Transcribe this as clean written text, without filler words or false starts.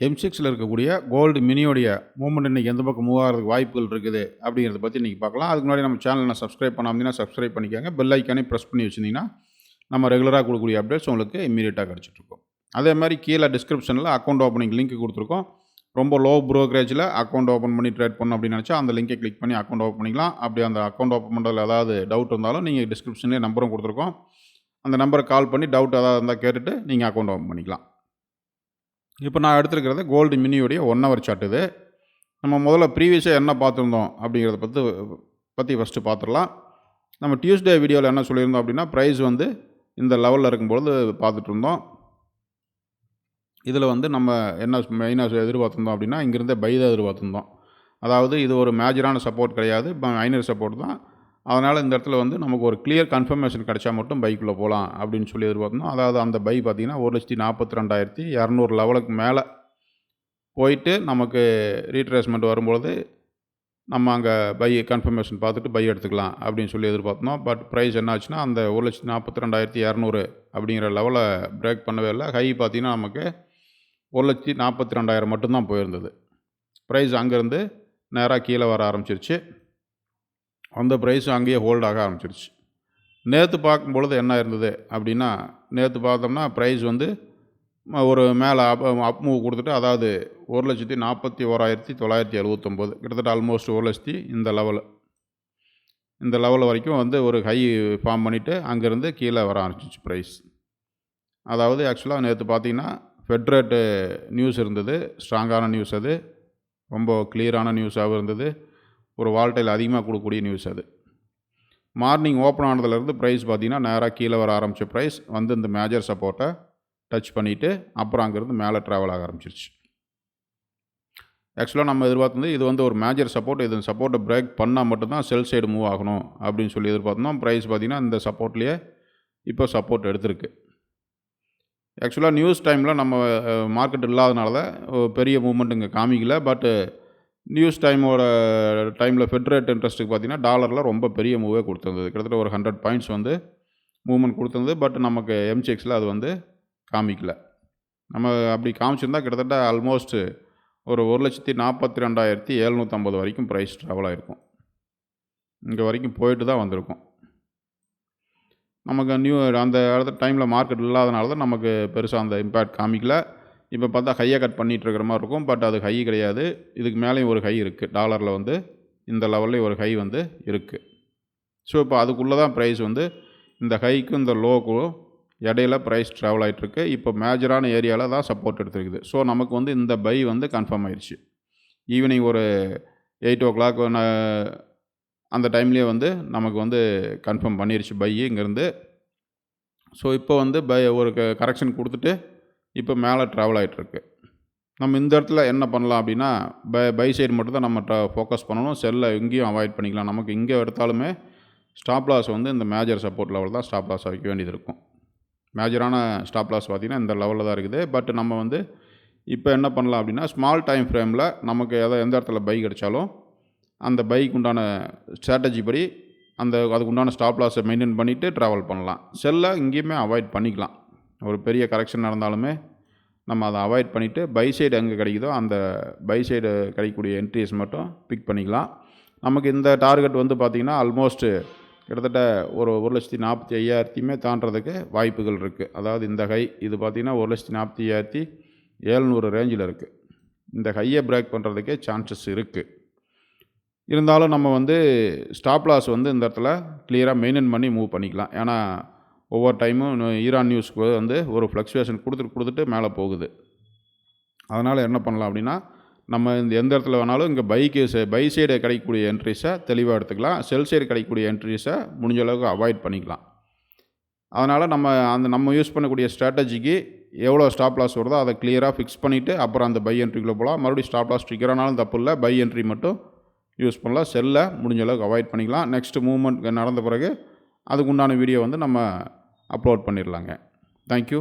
M6ல இருக்கக்கூடிய gold மினியோடைய movement இன்றைக்கி எந்த பக்கம் மூவ் ஆகிறதுக்கு வாய்ப்புகள் இருக்குது அப்படிங்கிறத பற்றி இன்றைக்கி பார்க்கலாம். அதுக்கு முன்னாடி நம்ம சேனலை சப்ஸ்கிரைப் பண்ணாமல் சப்ஸ்கிரைப் பண்ணிக்கோங்க. பெல் ஐக்கானே ப்ரெஸ் பண்ணி வச்சுருந்தீங்கன்னா நம்ம ரெகுலராக கொடுக்கக்கூடிய அப்டேட்ஸ் உங்களுக்கு இம்மீடியட்டாக கிடச்சிட்ருக்கோம். அதே மாதிரி கீழே டிஸ்கிரிப்ஷனில் அக்கௌண்ட் ஓப்பனிங் லிங்க் கொடுத்துருக்கோம். ரொம்ப லோ ப்ரோக்கரேஜில் அக்கௌண்ட் ஓப்பன் பண்ணி ட்ரேட் பண்ணணும் அப்படின்னு நினச்சா அந்த லிங்கை கிளிக் பண்ணி அக்கௌண்ட் ஓப்பன் பண்ணிக்கலாம். அப்படி அந்த அக்கௌண்ட் ஓப்பன் பண்ணுறதுல ஏதாவது டவுட் இருந்தாலும் நீங்கள் டிஸ்கிரிப்ஷன்லேயே நம்பரும் கொடுத்துருக்கோம். அந்த நம்பரை கால் பண்ணி டவுட் ஏதாவது இருந்தால் கேட்டுட்டு நீங்கள் அக்கௌண்ட் ஓப்பன் பண்ணிக்கலாம். இப்போ நான் எடுத்துருக்கிறது கோல்டு மினியோடைய 1 ஹவர் சார்ட். இது நம்ம முதல்ல ப்ரீவியஸாக என்ன பார்த்துருந்தோம் அப்படிங்கிறத பற்றி ஃபஸ்ட்டு பார்த்துடலாம். நம்ம டியூஸ்டே வீடியோவில் என்ன சொல்லியிருந்தோம் அப்படின்னா, ப்ரைஸ் வந்து இந்த லெவலில் இருக்கும்பொழுது பார்த்துட்டு இருந்தோம். இதில் வந்து நம்ம என்ன மெயினாக எதிர்பார்த்துருந்தோம் அப்படின்னா, இங்கேருந்தே பை தான் எதிர்பார்த்துருந்தோம். அதாவது இது ஒரு மேஜரான சப்போர்ட் கிடையாது, மைனர் சப்போர்ட் தான். அதனால் இந்த இடத்துல வந்து நமக்கு ஒரு கிளியர் கன்ஃபர்மேஷன் கிடைச்சா மட்டும் பைக்குள்ளே போகலாம் அப்படின்னு சொல்லி எதிர்பார்த்தோம். அதாவது அந்த பை பார்த்திங்கன்னா 1,42,200 லெவலுக்கு மேலே போயிட்டு நமக்கு ரீட்ரேஸ்மெண்ட் வரும்பொழுது நம்ம அங்கே பை கன்ஃபர்மேஷன் பார்த்துட்டு பை எடுத்துக்கலாம் அப்படின்னு சொல்லி எதிர்பார்த்தோம். பட் ப்ரைஸ் என்ன ஆச்சுன்னா, அந்த 1,42,200 அப்படிங்கிற லெவலை பிரேக் பண்ணவே இல்லை. ஹை பார்த்திங்கன்னா நமக்கு 1,42,000 மட்டும்தான் போயிருந்தது. ப்ரைஸ் அங்கேருந்து நேராக கீழே வர ஆரம்பிச்சிருச்சு. அந்த ப்ரைஸ் அங்கேயே ஹோல்ட் ஆக ஆரம்பிச்சிருச்சு. நேற்று பார்க்கும்பொழுது என்ன இருந்தது அப்படின்னா, நேற்று பார்த்தோம்னா ப்ரைஸ் வந்து ஒரு மேலே அப் மூவ் கொடுத்துட்டு, அதாவது 1,41,979 கிட்டத்தட்ட ஆல்மோஸ்ட் 1,00,000 இந்த லெவல் வரைக்கும் வந்து ஒரு ஹை ஃபார்ம் பண்ணிவிட்டு அங்கேருந்து கீழே வர ஆரம்பிச்சிச்சு ப்ரைஸ். அதாவது ஆக்சுவலாக நேற்று பார்த்தீங்கன்னா ஃபெட் ரேட்டு நியூஸ் இருந்தது, ஸ்ட்ராங்கான நியூஸ். அது ரொம்ப கிளியரான நியூஸாகவும் இருந்தது, ஒரு வால்டைல் அதிகமாக கொடுக்கக்கூடிய நியூஸ். அது மார்னிங் ஓப்பன் ஆனதுலேருந்து ப்ரைஸ் பார்த்திங்கன்னா நேராக கீழே வர ஆரம்பித்த ப்ரைஸ் வந்து இந்த மேஜர் சப்போர்ட்டை டச் பண்ணிவிட்டு அப்புறம் அங்கேருந்து மேலே ட்ராவல் ஆக ஆரம்பிச்சிருச்சு. ஆக்சுவலாக நம்ம எதிர்பார்த்தது இது வந்து ஒரு மேஜர் சப்போர்ட், இது சப்போர்ட்டை பிரேக் பண்ணால் மட்டும்தான் செல் சைடு மூவ் ஆகணும் அப்படின்னு சொல்லி எதிர்பார்த்தோம். ப்ரைஸ் பார்த்திங்கன்னா இந்த சப்போர்ட்லேயே இப்போ சப்போர்ட் எடுத்திருக்கு. ஆக்சுவலாக நியூஸ் டைமில் நம்ம மார்க்கெட் இல்லாதனால தான் பெரிய மூவ்மெண்ட் இங்கே காமிக்கல. பட்டு நியூஸ் டைமில் ஃபெட் ரேட் இன்ட்ரெஸ்ட்டுக்கு பார்த்திங்கன்னா டாலரில் ரொம்ப பெரிய மூவே கொடுத்துருந்தது. கிட்டத்தட்ட ஒரு 100 பாயிண்ட்ஸ் வந்து மூவ்மெண்ட் கொடுத்துருந்தது. பட் நமக்கு M6ல் அது வந்து காமிக்கல. நம்ம அப்படி காமிச்சிருந்தால் கிட்டத்தட்ட ஆல்மோஸ்ட் ஒரு 1,42,750 வரைக்கும் ப்ரைஸ் ட்ராவல் ஆகிருக்கும். இங்கே வரைக்கும் போயிட்டு தான் வந்திருக்கும். நமக்கு அந்த அடுத்த டைமில் மார்க்கெட் இல்லாதனால தான் நமக்கு பெருசாக அந்த இம்பேக்ட் காமிக்கல. இப்போ பார்த்தா ஹையை கட் பண்ணிகிட்டு இருக்கிற மாதிரி இருக்கும். பட் அது ஹை கிடையாது, இதுக்கு மேலேயும் ஒரு ஹை இருக்குது. டாலரில் வந்து இந்த லெவல்லையும் ஒரு ஹை வந்து இருக்குது. ஸோ இப்போ அதுக்குள்ளே தான் ப்ரைஸ் வந்து இந்த ஹைக்கும் இந்த லோக்கும் இடையில ப்ரைஸ் ட்ராவல் ஆகிட்டுருக்கு. இப்போ மேஜரான ஏரியாவில் தான் சப்போர்ட் எடுத்துருக்குது. ஸோ நமக்கு வந்து இந்த பை வந்து கன்ஃபார்ம் ஆயிடுச்சு. ஈவினிங் ஒரு 8 o'clock அந்த டைம்லேயே வந்து நமக்கு வந்து கன்ஃபார்ம் பண்ணிடுச்சு பை இங்கேருந்து. ஸோ இப்போ வந்து ஒரு கரெக்ஷன் கொடுத்துட்டு இப்போ மேலே ட்ராவல் ஆகிட்டுருக்கு. நம்ம இந்த இடத்துல என்ன பண்ணலாம் அப்படின்னா, பை சைடு மட்டும் தான் நம்ம ஃபோக்கஸ் பண்ணணும். செல்லை எங்கேயும் அவாய்ட் பண்ணிக்கலாம். நமக்கு இங்கே எடுத்தாலுமே ஸ்டாப் லாஸ் வந்து இந்த மேஜர் சப்போர்ட் லெவல் தான் ஸ்டாப் லாஸ் வைக்க வேண்டியது இருக்கும். மேஜரான ஸ்டாப் லாஸ் பார்த்திங்கன்னா இந்த லெவலில் தான் இருக்குது. பட் நம்ம வந்து இப்போ என்ன பண்ணலாம் அப்படின்னா, ஸ்மால் டைம் ஃப்ரேமில் நமக்கு எந்த இடத்துல பை கிடைச்சாலும் அந்த பைக்கு உண்டான ஸ்ட்ராட்டஜி படி அதுக்கு உண்டான ஸ்டாப் லாஸை மெயின்டைன் பண்ணிவிட்டு ட்ராவல் பண்ணலாம். செல்லை இங்கேயுமே அவாய்ட் பண்ணிக்கலாம். ஒரு பெரிய கரெக்ஷன் நடந்தாலுமே நம்ம அதை அவாய்ட் பண்ணிவிட்டு பை சைடு எங்கே கிடைக்குதோ அந்த பை சைடு கிடைக்கக்கூடிய என்ட்ரிஸ் மட்டும் பிக் பண்ணிக்கலாம். நமக்கு இந்த டார்கெட் வந்து பார்த்திங்கன்னா ஆல்மோஸ்ட் கிட்டத்தட்ட ஒரு 1,45,000 தாண்டறதுக்கு வாய்ப்புகள் இருக்குது. அதாவது இந்த ஹை இது பார்த்திங்கன்னா 1,45,700 ரேஞ்சில் இருக்குது. இந்த ஹையை பிரேக் பண்ணுறதுக்கே சான்சஸ் இருக்குது. இருந்தாலும் நம்ம வந்து ஸ்டாப் லாஸ் வந்து இந்த இடத்துல கிளியராக மெயின்டைன் பண்ணி மூவ் பண்ணிக்கலாம். ஏன்னா ஒவ்வொரு டைமும் ஈரான் நியூஸ்க்கு வந்து ஒரு ஃப்ளக்சுவேஷன் கொடுத்துட்டு மேலே போகுது. அதனால் என்ன பண்ணலாம் அப்படின்னா, நம்ம எந்த இடத்துல வேணாலும் இங்கே பை சைடு கிடைக்கக்கூடிய என்ட்ரிஸை தெளிவாக எடுத்துக்கலாம். செல் சைடு கிடைக்கக்கூடிய என்ட்ரிஸை முடிஞ்ச அளவுக்கு அவாய்ட் பண்ணிக்கலாம். அதனால் நம்ம யூஸ் பண்ணக்கூடிய ஸ்ட்ராட்டஜிக்கு எவ்வளோ ஸ்டாப் லாஸ் வருதோ அதை கிளியராக ஃபிக்ஸ் பண்ணிவிட்டு அப்புறம் அந்த பை என்ட்ரிக்குள்ளே போகலாம். மறுபடியும் ஸ்டாப் லாஸ் ட்ரிகரானாலும் தப்பு இல்லை, பை என்ட்ரி மட்டும் யூஸ் பண்ணலாம். செல்லை முடிஞ்ச அளவுக்கு அவாய்ட் பண்ணிக்கலாம். நெக்ஸ்ட் மூவ்மெண்ட் நடந்த பிறகு அதுக்கு உண்டான வீடியோ வந்து நம்ம அப்லோட் பண்ணிடலாங்க. தேங்க்யூ.